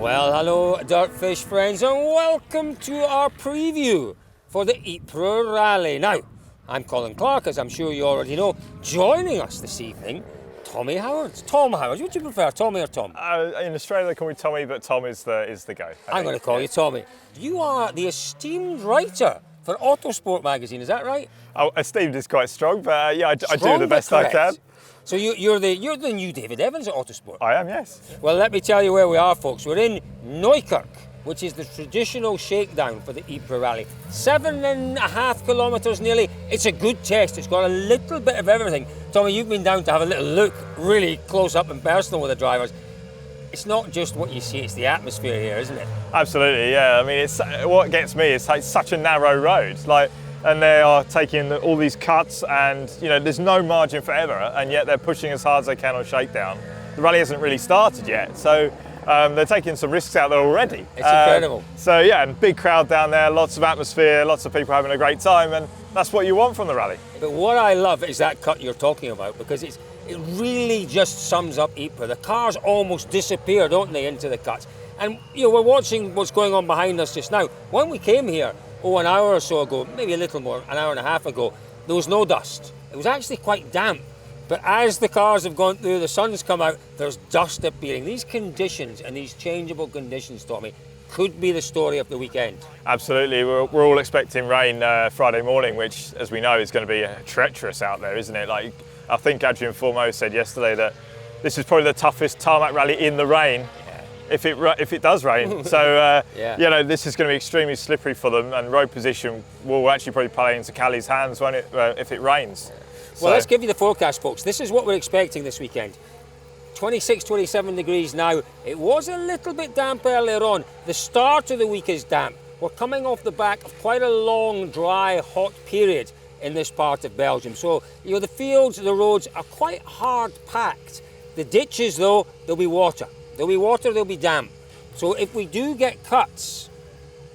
Well, hello DirtFish friends, and welcome to our preview for the Ypres Rally. Now, I'm Colin Clark, as I'm sure you already know. Joining us this evening, Tommy Howard. Tom Howard, would you prefer, Tommy or Tom? In Australia they call me Tommy, but Tom is the go. I'm going to call you Tommy. You are the esteemed writer for Autosport magazine, is that right? Oh, esteemed is quite strong, but yeah, I do the best I can. So you're the new David Evans at Autosport? I am, yes. Well, let me tell you where we are, folks. We're in Neukerk, which is the traditional shakedown for the Ypres Rally. 7.5 kilometres nearly. It's a good test. It's got a little bit of everything. Tommy, you've been down to have a little look, really close up and personal with the drivers. It's not just what you see, it's the atmosphere here, isn't it? Absolutely, yeah. I mean, it's what gets me is it's such a narrow road. And they are taking all these cuts, and there's no margin for error, and yet they're pushing as hard as they can on shakedown. The rally hasn't really started yet, so they're taking some risks out there already. It's incredible. So yeah, and big crowd down there, lots of atmosphere, lots of people having a great time, and that's what you want from the rally. But what I love is that cut you're talking about, because it really just sums up Ypres. The cars almost disappear, don't they, into the cuts. And we're watching what's going on behind us just now. When we came here, an hour or so ago, maybe a little more, an hour and a half ago, there was no dust. It was actually quite damp. But as the cars have gone through, the sun's come out, there's dust appearing. These conditions and these changeable conditions, Tommy, could be the story of the weekend. Absolutely. We're all expecting rain Friday morning, which, as we know, is going to be treacherous out there, isn't it? Like, I think Adrian Formeau said yesterday that this is probably the toughest tarmac rally in the rain. If it does rain. So, this is going to be extremely slippery for them, and road position will actually probably play into Cali's hands if it rains. Well, let's give you the forecast, folks. This is what we're expecting this weekend. 26, 27 degrees now. It was a little bit damp earlier on. The start of the week is damp. We're coming off the back of quite a long, dry, hot period in this part of Belgium. So, the fields, the roads are quite hard packed. The ditches, though, there'll be water. There'll be water, there'll be damp. So if we do get cuts,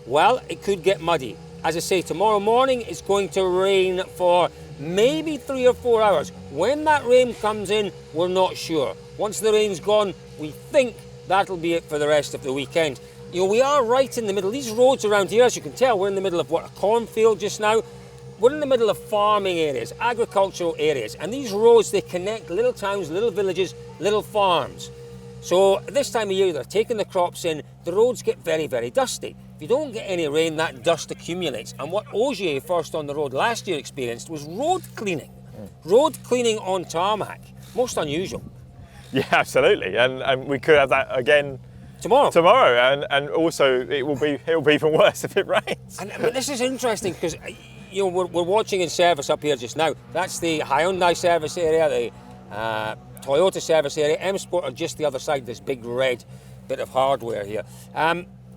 well, it could get muddy. As I say, tomorrow morning it's going to rain for maybe 3 or 4 hours. When that rain comes in, we're not sure. Once the rain's gone, we think that'll be it for the rest of the weekend. We are right in the middle. These roads around here, as you can tell, we're in the middle of a cornfield just now. We're in the middle of farming areas, agricultural areas. And these roads, they connect little towns, little villages, little farms. So this time of year, they're taking the crops in, the roads get very, very dusty. If you don't get any rain, that dust accumulates. And what Ogier, first on the road last year, experienced was road cleaning. Road cleaning on tarmac. Most unusual. Yeah, absolutely. And we could have that again tomorrow. And also it'll be even worse if it rains. But this is interesting because we're watching in service up here just now. That's the Hyundai service area, the Toyota service area. M Sport are just the other side, this big red bit of hardware here.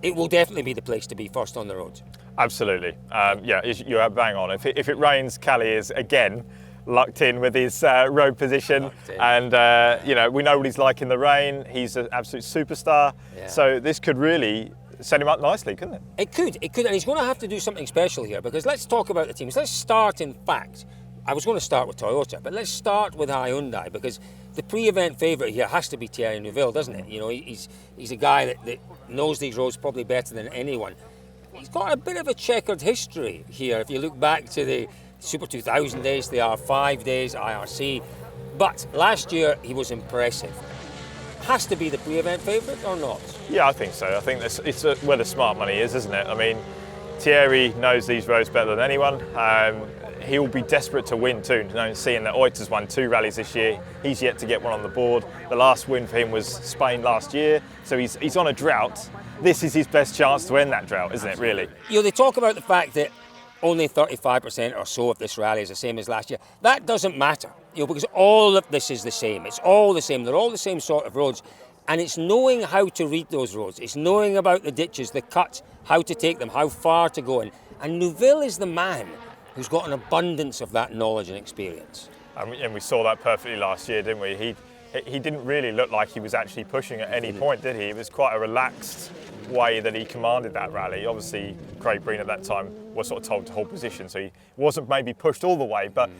It will definitely be the place to be first on the road. Absolutely. You're bang on. If it rains, Cali is again lucked in with his road position. And, we know what he's like in the rain. He's an absolute superstar. Yeah. So this could really set him up nicely, couldn't it? It could. And he's going to have to do something special here, because let's talk about the teams. Let's start, in fact, I was going to start with Toyota, but let's start with Hyundai, because the pre-event favourite here has to be Thierry Neuville, doesn't it? He's a guy that knows these roads probably better than anyone. He's got a bit of a checkered history here. If you look back to the Super 2000 days, the R5 days, IRC, but last year he was impressive. Has to be the pre-event favourite or not? Yeah, I think so. I think it's where the smart money is, isn't it? I mean, Thierry knows these roads better than anyone. He'll be desperate to win too, seeing that Ypres has won 2 rallies this year. He's yet to get one on the board. The last win for him was Spain last year, so he's on a drought. This is his best chance to end that drought, isn't it, really? They talk about the fact that only 35% or so of this rally is the same as last year. That doesn't matter, because all of this is the same. It's all the same. They're all the same sort of roads. And it's knowing how to read those roads. It's knowing about the ditches, the cuts, how to take them, how far to go in. And Neuville is the man who's got an abundance of that knowledge and experience. And we saw that perfectly last year, didn't we? He didn't really look like he was actually pushing at any point, did he? It was quite a relaxed way that he commanded that rally. Obviously, Craig Breen at that time was sort of told to hold position, so he wasn't maybe pushed all the way, but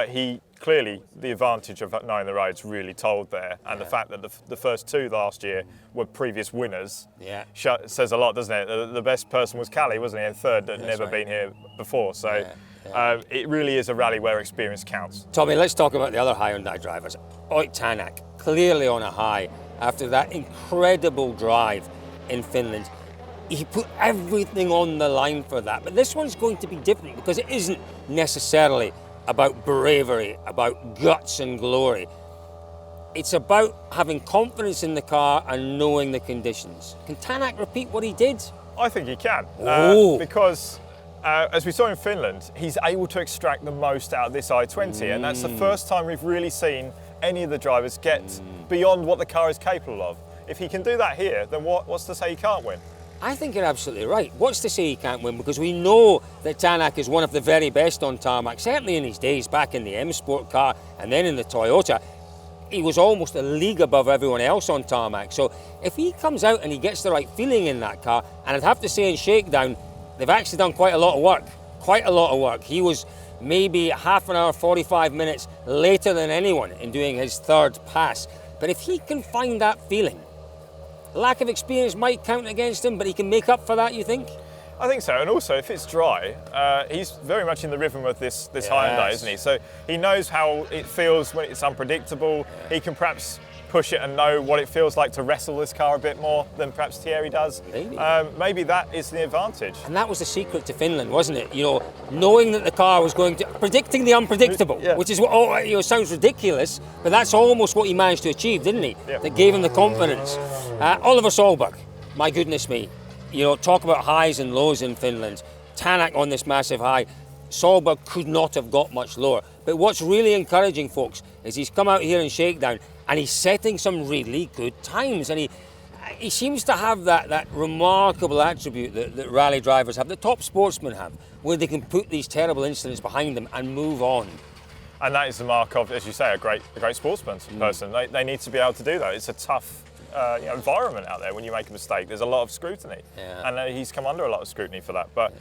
he clearly, the advantage of knowing the roads really told there, and the fact that the first two last year were previous winners says a lot, doesn't it? The best person was Callie, wasn't he, in third, that had never been here before, so it really is a rally where experience counts. Tommy, let's talk about the other Hyundai drivers. Tanak, clearly on a high after that incredible drive in Finland. He put everything on the line for that, but this one's going to be different because it isn't necessarily about bravery, about guts and glory. It's about having confidence in the car and knowing the conditions. Can Tanak repeat what he did? I think he can, because as we saw in Finland, he's able to extract the most out of this i20, and that's the first time we've really seen any of the drivers get beyond what the car is capable of. If he can do that here, then what's to say he can't win? I think you're absolutely right. What's to say he can't win? Because we know that Tanak is one of the very best on tarmac, certainly in his days back in the M Sport car and then in the Toyota. He was almost a league above everyone else on tarmac. So if he comes out and he gets the right feeling in that car, and I'd have to say in shakedown, they've actually done quite a lot of work. He was maybe half an hour, 45 minutes later than anyone in doing his third pass. But if he can find that feeling, lack of experience might count against him, but he can make up for that, you think? I think so, and also if it's dry, he's very much in the rhythm of this Hyundai, isn't he? So he knows how it feels when it's unpredictable. He can perhaps push it and know what it feels like to wrestle this car a bit more than perhaps Thierry does. Maybe that is the advantage. And that was the secret to Finland, wasn't it? You know, knowing that the car was going to, predicting the unpredictable, which is what, sounds ridiculous, but that's almost what he managed to achieve, didn't he? That gave him the confidence. Oliver Solberg, my goodness me, talk about highs and lows in Finland. Tanak on this massive high. Solberg could not have got much lower. But what's really encouraging, folks, is he's come out here in shakedown and he's setting some really good times. And he seems to have that remarkable attribute that rally drivers have, that top sportsmen have, where they can put these terrible incidents behind them and move on. And that is the mark of, as you say, a great sportsman person. They need to be able to do that. It's a tough environment out there when you make a mistake. There's a lot of scrutiny, and he's come under a lot of scrutiny for that. But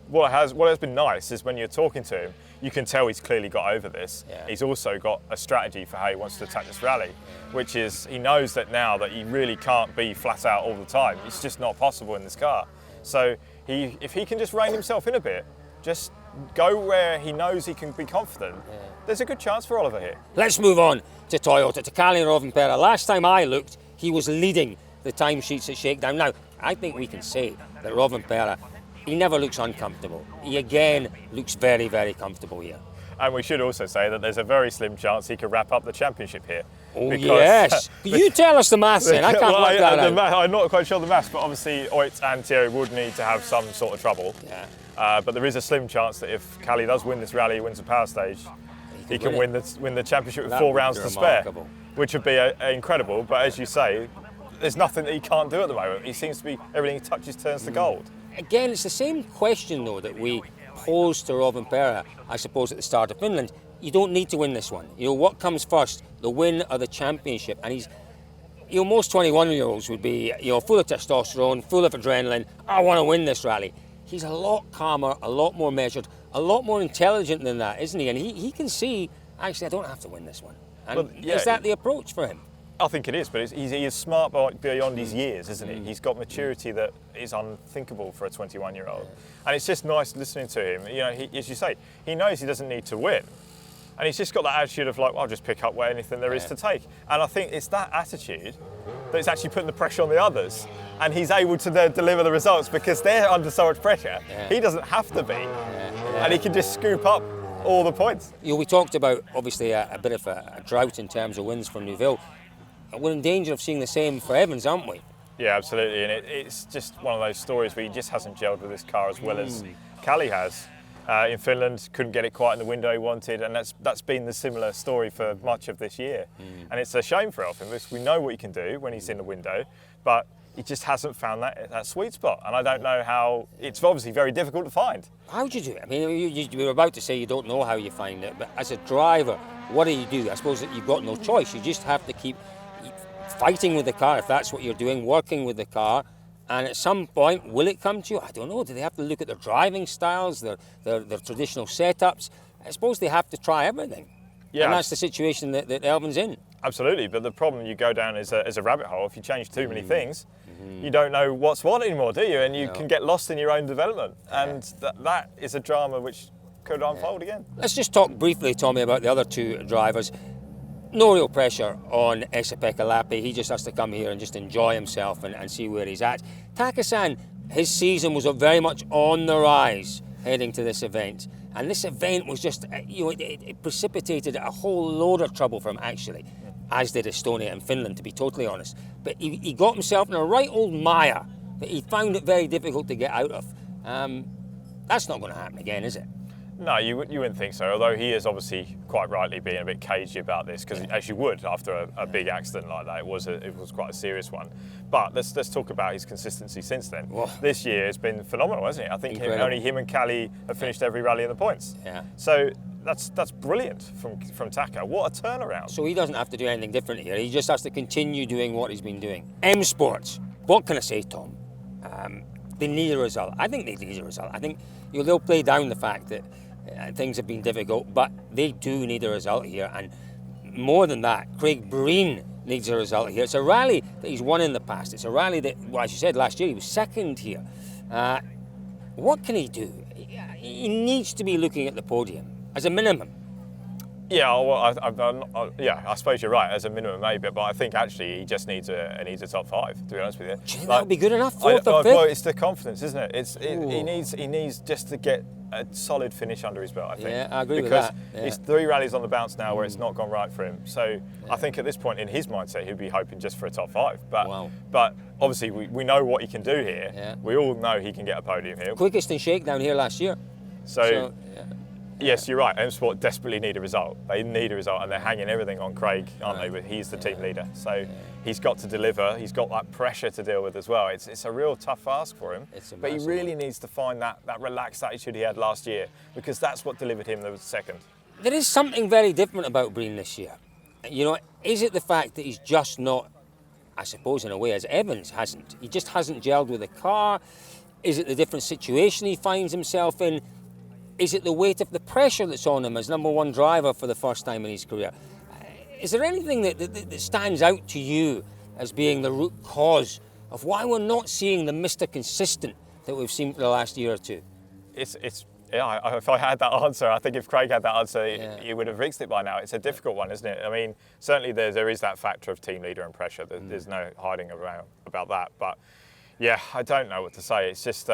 what has been nice is when you're talking to him, you can tell he's clearly got over this. He's also got a strategy for how he wants to attack this rally, which is he knows that now that he really can't be flat out all the time. It's just not possible in this car. So if he can just rein himself in a bit, just go where he knows he can be confident, there's a good chance for Oliver here. Let's move on to Toyota, to Kalle Rovanperä. Last time I looked, he was leading the timesheets at shakedown. Now, I think we can say that Rovanperä, he never looks uncomfortable. He again looks very, very comfortable here. And we should also say that there's a very slim chance he could wrap up the championship here. Oh, yes. Can you tell us the maths then? I can't work that out. I'm not quite sure the maths, but obviously Oit and Thierry would need to have some sort of trouble. But there is a slim chance that if Kalle does win this rally, wins the power stage, he can win the championship with 4 rounds to spare, which would be incredible. But as you say, there's nothing that he can't do at the moment. He seems to be, everything he touches turns to gold. Again, it's the same question, though, that we posed to Rovanperä, I suppose, at the start of Finland. You don't need to win this one. What comes first, the win or the championship? And he's, most 21-year-olds would be, full of testosterone, full of adrenaline. I want to win this rally. He's a lot calmer, a lot more measured, a lot more intelligent than that, isn't he? And he can see, actually, I don't have to win this one. And is that the approach for him? I think it is, but he is smart beyond his years, isn't he? He's got maturity that is unthinkable for a 21-year-old. And it's just nice listening to him. As you say, he knows he doesn't need to win. And he's just got that attitude of I'll just pick up where anything there is to take. And I think it's that attitude that's actually putting the pressure on the others. And he's able to deliver the results because they're under so much pressure. He doesn't have to be. And he can just scoop up all the points. We talked about, obviously, a bit of a drought in terms of wins for Neuville. We're in danger of seeing the same for Evans, aren't we? Yeah, absolutely. And it's just one of those stories where he just hasn't gelled with this car as well as Kalle has. In Finland, couldn't get it quite in the window he wanted, and that's been the similar story for much of this year. And it's a shame for Elfin because we know what he can do when he's in the window, but he just hasn't found that sweet spot. And I don't know how, it's obviously very difficult to find. How do you do it? I mean, you were about to say you don't know how you find it, but as a driver, what do you do? I suppose that you've got no choice. You just have to keep fighting with the car, if that's what you're doing, working with the car, And at some point, will it come to you? I don't know. Do they have to look at their driving styles, their traditional setups? I suppose they have to try everything. Yeah. And that's the situation that Elvin's in. Absolutely, but the problem you go down is a rabbit hole. If you change too many things, you don't know what's what anymore, do you? And you can get lost in your own development. And that is a drama which could unfold again. Let's just talk briefly, Tommy, about the other two drivers. No real pressure on Esapekka Lappi. He just has to come here and just enjoy himself and see where he's at. Taka-san, his season was very much on the rise heading to this event. And this event was just, it precipitated a whole load of trouble for him, actually, as did Estonia and Finland, to be totally honest. But he got himself in a right old mire that he found it very difficult to get out of. That's not going to happen again, is it? No, you wouldn't think so, although he is obviously quite rightly being a bit cagey about this, because as you would after a big accident like that, it was quite a serious one. But let's talk about his consistency since then. Whoa. This year has been phenomenal, hasn't it? I think only him and Callie have finished every rally in the points. Yeah. So that's brilliant from Taka. What a turnaround. So he doesn't have to do anything different here. He just has to continue doing what he's been doing. M Sports, what can I say, Tom? They need a result. I think they need a result. I think they'll play down the fact that things have been difficult, but they do need a result here. And more than that, Craig Breen needs a result here. It's a rally that he's won in the past. It's a rally that, well, as you said, last year he was second here. What can he do? He needs to be looking at the podium as a minimum. Yeah, well, I suppose you're right, as a minimum maybe, but I think actually he just needs a top 5, to be honest with you. Do you think that would be good enough, fourth or fifth? Well, it's the confidence, isn't it? He needs just to get a solid finish under his belt, I think. Yeah, I agree with because that. Yeah. it's 3 rallies on the bounce now where it's not gone right for him. So I think at this point in his mindset, he'd be hoping just for a top 5. But obviously we know what he can do here. Yeah. We all know he can get a podium here. Quickest in shakedown here last year. So yes, you're right. M Sport desperately need a result. They need a result, and they're hanging everything on Craig, aren't they? But he's the team leader, so he's got to deliver. He's got that pressure to deal with as well. It's a real tough ask for him. But he really needs to find that relaxed attitude he had last year, because that's what delivered him the second. There is something very different about Breen this year. Is it the fact that he's just not, I suppose in a way, as Evans hasn't? He just hasn't gelled with the car. Is it the different situation he finds himself in? Is it the weight of the pressure that's on him as number 1 driver for the first time in his career? Is there anything that stands out to you as being the root cause of why we're not seeing the Mr. Consistent that we've seen for the last year or two? Yeah, if I had that answer, I think if Craig had that answer, he would have reached it by now. It's a difficult one, isn't it? I mean, certainly there is that factor of team leader and pressure. There's no hiding about that. But yeah, I don't know what to say. It's just...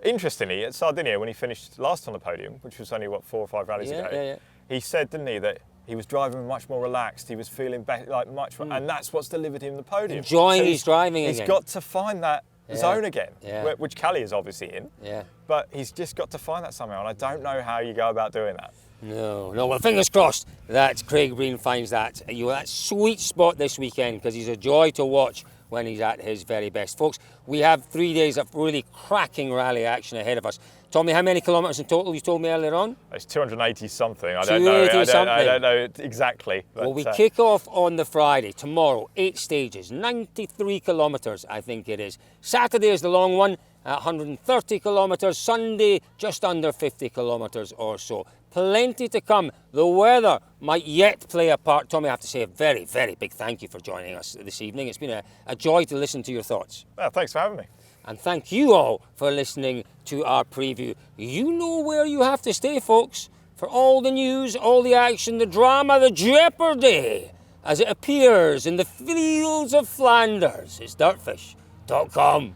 Interestingly, at Sardinia, when he finished last on the podium, which was only, 4 or 5 rallies ago, he said, didn't he, that he was driving much more relaxed, he was feeling better, and that's what's delivered him the podium. Enjoying his driving again. He's got to find that zone again, which Callie is obviously in, but he's just got to find that somehow, and I don't know how you go about doing that. No, well, fingers crossed that Craig Breen finds that sweet spot this weekend, because he's a joy to watch when he's at his very best. Folks, we have 3 days of really cracking rally action ahead of us. Tommy, how many kilometres in total you told me earlier on? It's 280 something. I don't know exactly. Well, we kick off on the Friday, tomorrow, 8 stages, 93 kilometres I think it is. Saturday is the long one, 130 kilometres. Sunday, just under 50 kilometres or so. Plenty to come. The weather might yet play a part. Tommy, I have to say a very, very big thank you for joining us this evening. It's been a joy to listen to your thoughts. Well, thanks for having me. And thank you all for listening to our preview. You know where you have to stay, folks, for all the news, all the action, the drama, the jeopardy, as it appears in the fields of Flanders. It's DirtFish.com.